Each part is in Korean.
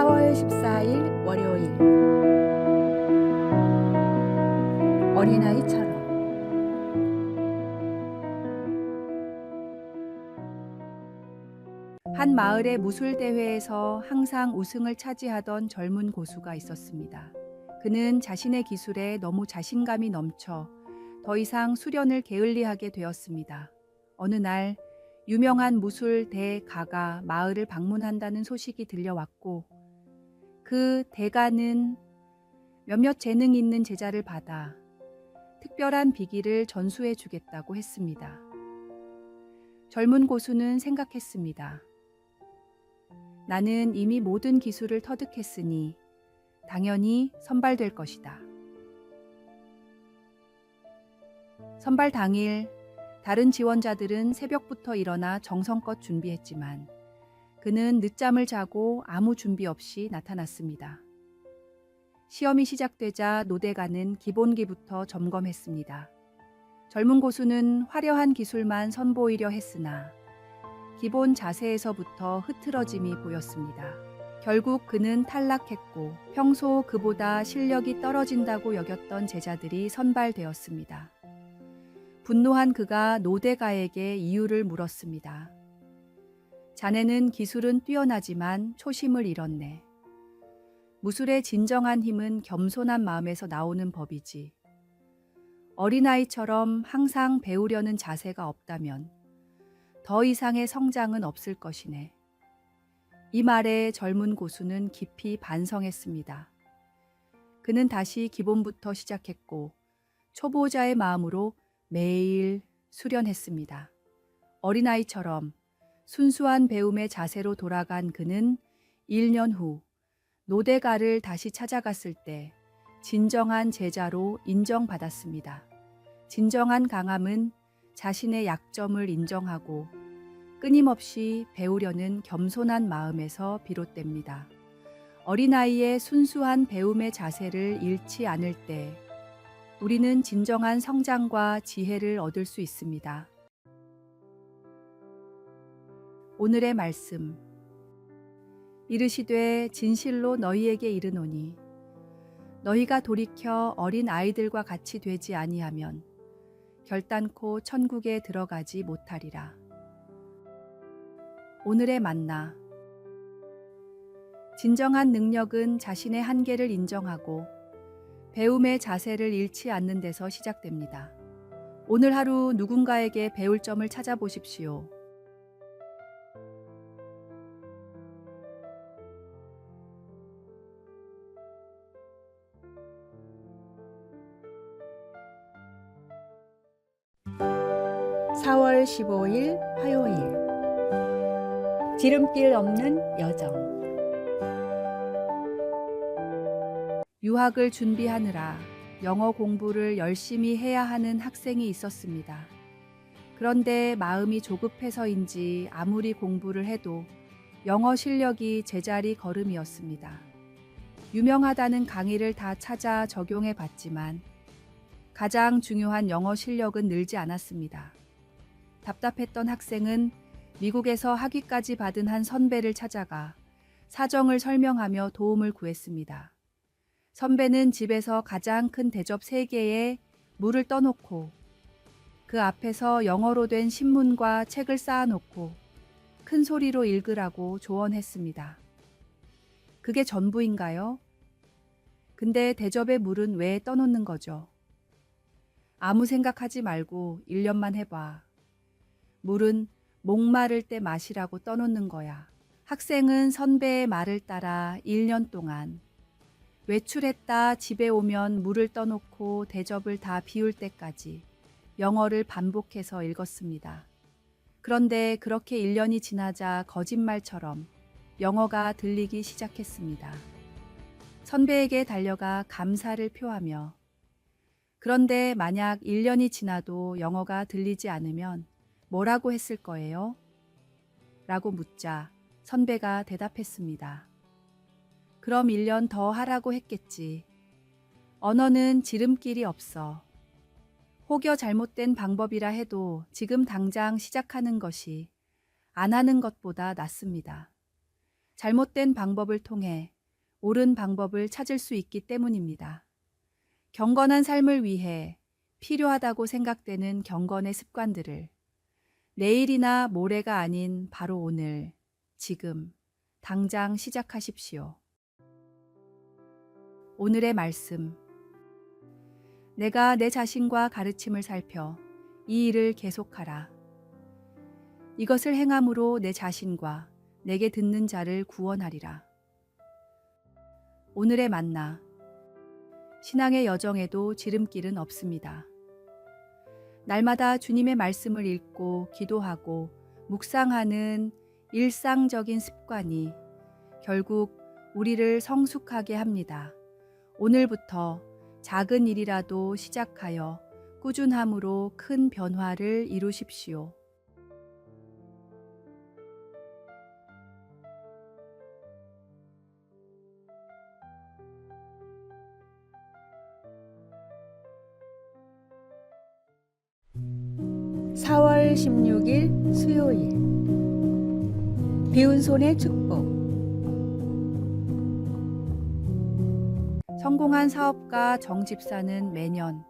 4월 14일 월요일. 어린아이처럼. 한 마을의 무술 대회에서 항상 우승을 차지하던 젊은 고수가 있었습니다. 그는 자신의 기술에 너무 자신감이 넘쳐 더 이상 수련을 게을리하게 되었습니다. 어느 날 유명한 무술 대가가 마을을 방문한다는 소식이 들려왔고, 그 대가는 몇몇 재능 있는 제자를 받아 특별한 비기를 전수해 주겠다고 했습니다. 젊은 고수는 생각했습니다. 나는 이미 모든 기술을 터득했으니 당연히 선발될 것이다. 선발 당일, 다른 지원자들은 새벽부터 일어나 정성껏 준비했지만 그는 늦잠을 자고 아무 준비 없이 나타났습니다. 시험이 시작되자 노대가는 기본기부터 점검했습니다. 젊은 고수는 화려한 기술만 선보이려 했으나 기본 자세에서부터 흐트러짐이 보였습니다. 결국 그는 탈락했고 평소 그보다 실력이 떨어진다고 여겼던 제자들이 선발되었습니다. 분노한 그가 노대가에게 이유를 물었습니다. 자네는 기술은 뛰어나지만 초심을 잃었네. 무술의 진정한 힘은 겸손한 마음에서 나오는 법이지. 어린아이처럼 항상 배우려는 자세가 없다면 더 이상의 성장은 없을 것이네. 이 말에 젊은 고수는 깊이 반성했습니다. 그는 다시 기본부터 시작했고 초보자의 마음으로 매일 수련했습니다. 어린아이처럼 순수한 배움의 자세로 돌아간 그는 1년 후 노대가를 다시 찾아갔을 때 진정한 제자로 인정받았습니다. 진정한 강함은 자신의 약점을 인정하고 끊임없이 배우려는 겸손한 마음에서 비롯됩니다. 어린아이의 순수한 배움의 자세를 잃지 않을 때 우리는 진정한 성장과 지혜를 얻을 수 있습니다. 오늘의 말씀. 이르시되 진실로 너희에게 이르노니 너희가 돌이켜 어린 아이들과 같이 되지 아니하면 결단코 천국에 들어가지 못하리라. 오늘의 만나. 진정한 능력은 자신의 한계를 인정하고 배움의 자세를 잃지 않는 데서 시작됩니다. 오늘 하루 누군가에게 배울 점을 찾아보십시오. (4월 15일) 화요일. 지름길 없는 여정. 유학을 준비하느라 영어 공부를 열심히 해야 하는 학생이 있었습니다. 그런데 마음이 조급해서인지 아무리 공부를 해도 영어 실력이 제자리 걸음이었습니다. 유명하다는 강의를 다 찾아 적용해 봤지만 가장 중요한 영어 실력은 늘지 않았습니다. 답답했던 학생은 미국에서 학위까지 받은 한 선배를 찾아가 사정을 설명하며 도움을 구했습니다. 선배는 집에서 가장 큰 대접 3개에 물을 떠놓고 그 앞에서 영어로 된 신문과 책을 쌓아놓고 큰 소리로 읽으라고 조언했습니다. 그게 전부인가요? 근데 대접에 물은 왜 떠놓는 거죠? 아무 생각하지 말고 1년만 해봐. 물은 목마를 때 마시라고 떠놓는 거야. 학생은 선배의 말을 따라 1년 동안 외출했다 집에 오면 물을 떠놓고 대접을 다 비울 때까지 영어를 반복해서 읽었습니다. 그런데 그렇게 1년이 지나자 거짓말처럼 영어가 들리기 시작했습니다. 선배에게 달려가 감사를 표하며 그런데 만약 1년이 지나도 영어가 들리지 않으면 뭐라고 했을 거예요? 라고 묻자 선배가 대답했습니다. 그럼 1년 더 하라고 했겠지. 언어는 지름길이 없어. 혹여 잘못된 방법이라 해도 지금 당장 시작하는 것이 안 하는 것보다 낫습니다. 잘못된 방법을 통해 옳은 방법을 찾을 수 있기 때문입니다. 경건한 삶을 위해 필요하다고 생각되는 경건의 습관들을 내일이나 모레가 아닌 바로 오늘, 지금, 당장 시작하십시오. 오늘의 말씀. 내가 내 자신과 가르침을 살펴 이 일을 계속하라. 이것을 행함으로 내 자신과 내게 듣는 자를 구원하리라. 오늘의 만나. 신앙의 여정에도 지름길은 없습니다. 날마다 주님의 말씀을 읽고 기도하고 묵상하는 일상적인 습관이 결국 우리를 성숙하게 합니다. 오늘부터 작은 일이라도 시작하여 꾸준함으로 큰 변화를 이루십시오. (4월 16일) 수요일. 비운 손의 축복. 성공한 사업가 정 집사는 매년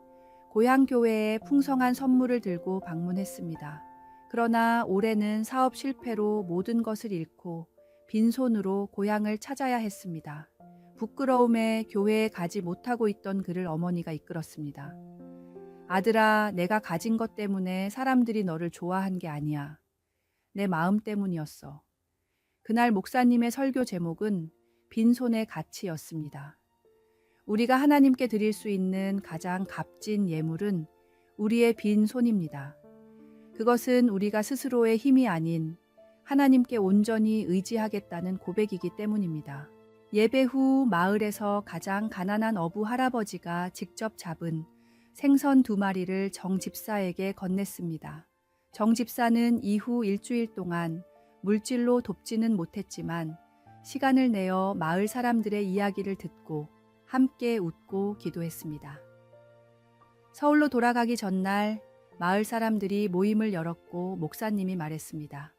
고향 교회에 풍성한 선물을 들고 방문했습니다. 그러나 올해는 사업 실패로 모든 것을 잃고 빈손으로 고향을 찾아야 했습니다. 부끄러움에 교회에 가지 못하고 있던 그를 어머니가 이끌었습니다. 아들아, 내가 가진 것 때문에 사람들이 너를 좋아한 게 아니야. 내 마음 때문이었어. 그날 목사님의 설교 제목은 빈손의 가치였습니다. 우리가 하나님께 드릴 수 있는 가장 값진 예물은 우리의 빈손입니다. 그것은 우리가 스스로의 힘이 아닌 하나님께 온전히 의지하겠다는 고백이기 때문입니다. 예배 후 마을에서 가장 가난한 어부 할아버지가 직접 잡은 생선 2마리를 정 집사에게 건넸습니다. 정 집사는 이후 일주일 동안 물질로 돕지는 못했지만 시간을 내어 마을 사람들의 이야기를 듣고 함께 웃고 기도했습니다. 서울로 돌아가기 전날 마을 사람들이 모임을 열었고 목사님이 말했습니다.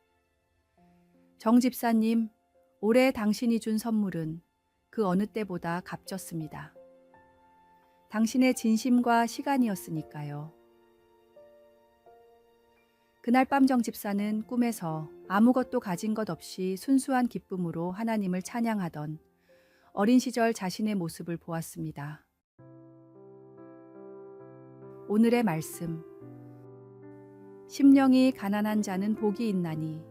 정 집사님, 올해 당신이 준 선물은 그 어느 때보다 값졌습니다. 당신의 진심과 시간이었으니까요. 그날 밤 정 집사는 꿈에서 아무것도 가진 것 없이 순수한 기쁨으로 하나님을 찬양하던 어린 시절 자신의 모습을 보았습니다. 오늘의 말씀. 심령이 가난한 자는 복이 있나니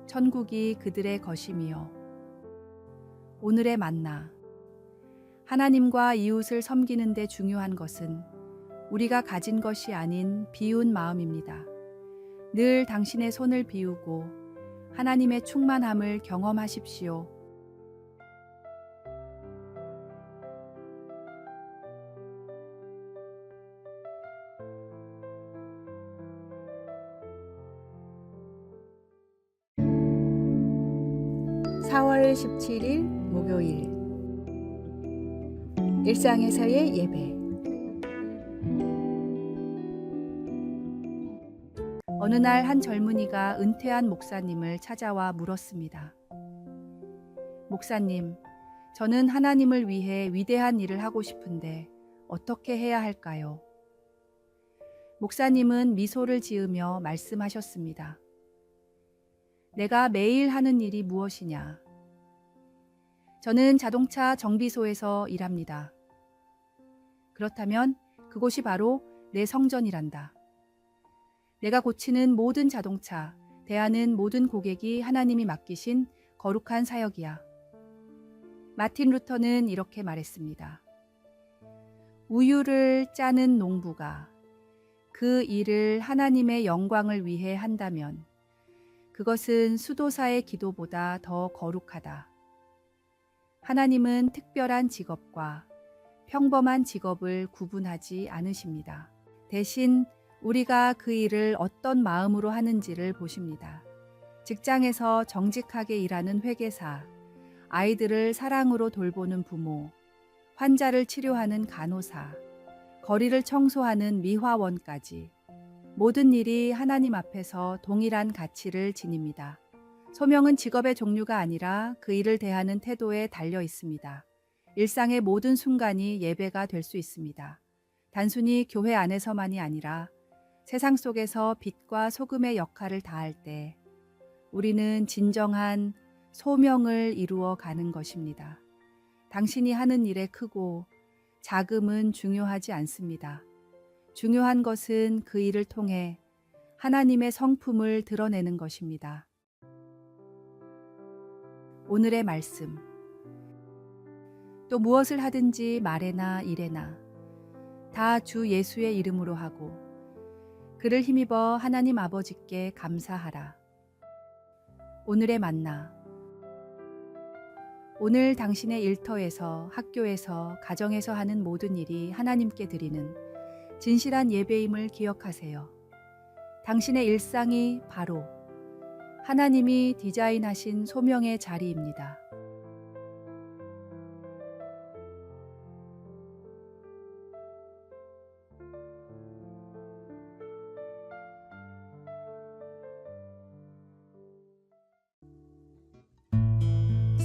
천국이 그들의 것임이요. 오늘의 만나. 하나님과 이웃을 섬기는 데 중요한 것은 우리가 가진 것이 아닌 비운 마음입니다. 늘 당신의 손을 비우고 하나님의 충만함을 경험하십시오. (4월 17일) 목요일. 일상에서의 예배. 어느 날 한 젊은이가 은퇴한 목사님을 찾아와 물었습니다. 목사님, 저는 하나님을 위해 위대한 일을 하고 싶은데 어떻게 해야 할까요? 목사님은 미소를 지으며 말씀하셨습니다. 내가 매일 하는 일이 무엇이냐? 저는 자동차 정비소에서 일합니다. 그렇다면 그곳이 바로 내 성전이란다. 내가 고치는 모든 자동차, 대하는 모든 고객이 하나님이 맡기신 거룩한 사역이야. 마틴 루터는 이렇게 말했습니다. 우유를 짜는 농부가 그 일을 하나님의 영광을 위해 한다면 그것은 수도사의 기도보다 더 거룩하다. 하나님은 특별한 직업과 평범한 직업을 구분하지 않으십니다. 대신 우리가 그 일을 어떤 마음으로 하는지를 보십니다. 직장에서 정직하게 일하는 회계사, 아이들을 사랑으로 돌보는 부모, 환자를 치료하는 간호사, 거리를 청소하는 미화원까지 모든 일이 하나님 앞에서 동일한 가치를 지닙니다. 소명은 직업의 종류가 아니라 그 일을 대하는 태도에 달려 있습니다. 일상의 모든 순간이 예배가 될 수 있습니다. 단순히 교회 안에서만이 아니라 세상 속에서 빛과 소금의 역할을 다할 때 우리는 진정한 소명을 이루어 가는 것입니다. 당신이 하는 일의 크고 작음은 중요하지 않습니다. 중요한 것은 그 일을 통해 하나님의 성품을 드러내는 것입니다. 오늘의 말씀. 또 무엇을 하든지 말에나 일에나 다 주 예수의 이름으로 하고 그를 힘입어 하나님 아버지께 감사하라. 오늘의 만나. 오늘 당신의 일터에서, 학교에서, 가정에서 하는 모든 일이 하나님께 드리는 진실한 예배임을 기억하세요. 당신의 일상이 바로 하나님이 디자인하신 소명의 자리입니다.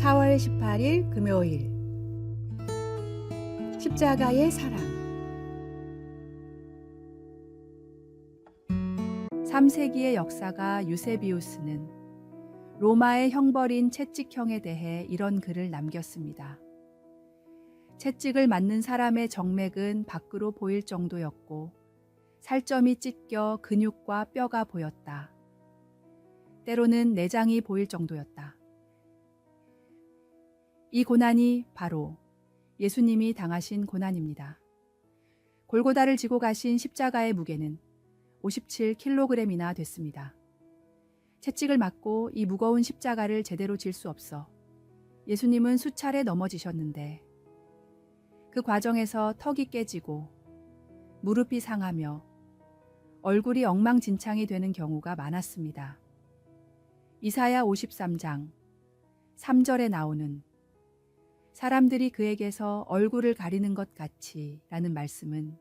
(4월 18일) 금요일. 십자가의 사랑. 3세기의 역사가 유세비우스는 로마의 형벌인 채찍형에 대해 이런 글을 남겼습니다. 채찍을 맞는 사람의 정맥은 밖으로 보일 정도였고 살점이 찢겨 근육과 뼈가 보였다. 때로는 내장이 보일 정도였다. 이 고난이 바로 예수님이 당하신 고난입니다. 골고다를 지고 가신 십자가의 무게는 57kg이나 됐습니다. 채찍을 맞고 이 무거운 십자가를 제대로 질 수 없어 예수님은 수차례 넘어지셨는데 그 과정에서 턱이 깨지고 무릎이 상하며 얼굴이 엉망진창이 되는 경우가 많았습니다. 이사야 53장 3절에 나오는 사람들이 그에게서 얼굴을 가리는 것 같이 라는 말씀은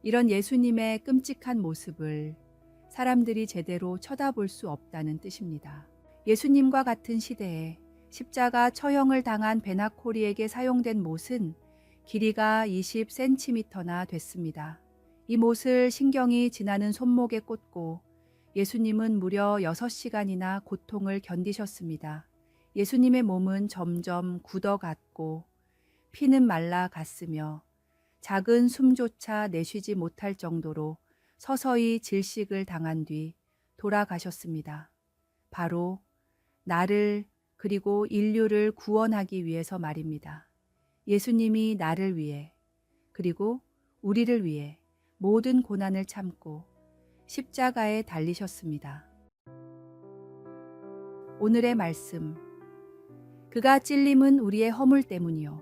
이런 예수님의 끔찍한 모습을 사람들이 제대로 쳐다볼 수 없다는 뜻입니다. 예수님과 같은 시대에 십자가 처형을 당한 베나코리에게 사용된 못은 길이가 20cm나 됐습니다. 이 못을 신경이 지나는 손목에 꽂고 예수님은 무려 6시간이나 고통을 견디셨습니다. 예수님의 몸은 점점 굳어갔고 피는 말라갔으며 작은 숨조차 내쉬지 못할 정도로 서서히 질식을 당한 뒤 돌아가셨습니다. 바로 나를 그리고 인류를 구원하기 위해서 말입니다. 예수님이 나를 위해 그리고 우리를 위해 모든 고난을 참고 십자가에 달리셨습니다. 오늘의 말씀. 그가 찔림은 우리의 허물 때문이요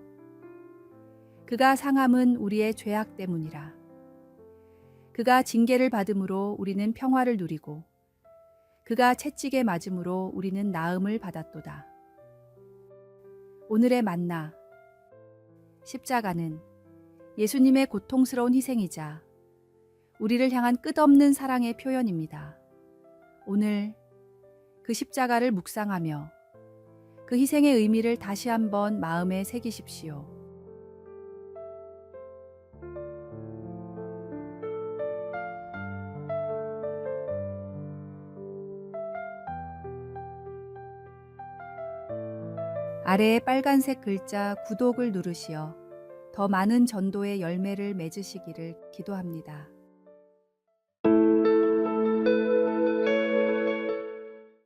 그가 상함은 우리의 죄악 때문이라. 그가 징계를 받음으로 우리는 평화를 누리고 그가 채찍에 맞음으로 우리는 나음을 받았도다. 오늘의 만나. 십자가는 예수님의 고통스러운 희생이자 우리를 향한 끝없는 사랑의 표현입니다. 오늘 그 십자가를 묵상하며 그 희생의 의미를 다시 한번 마음에 새기십시오. 아래에 빨간색 글자 구독을 누르시어 더 많은 전도의 열매를 맺으시기를 기도합니다.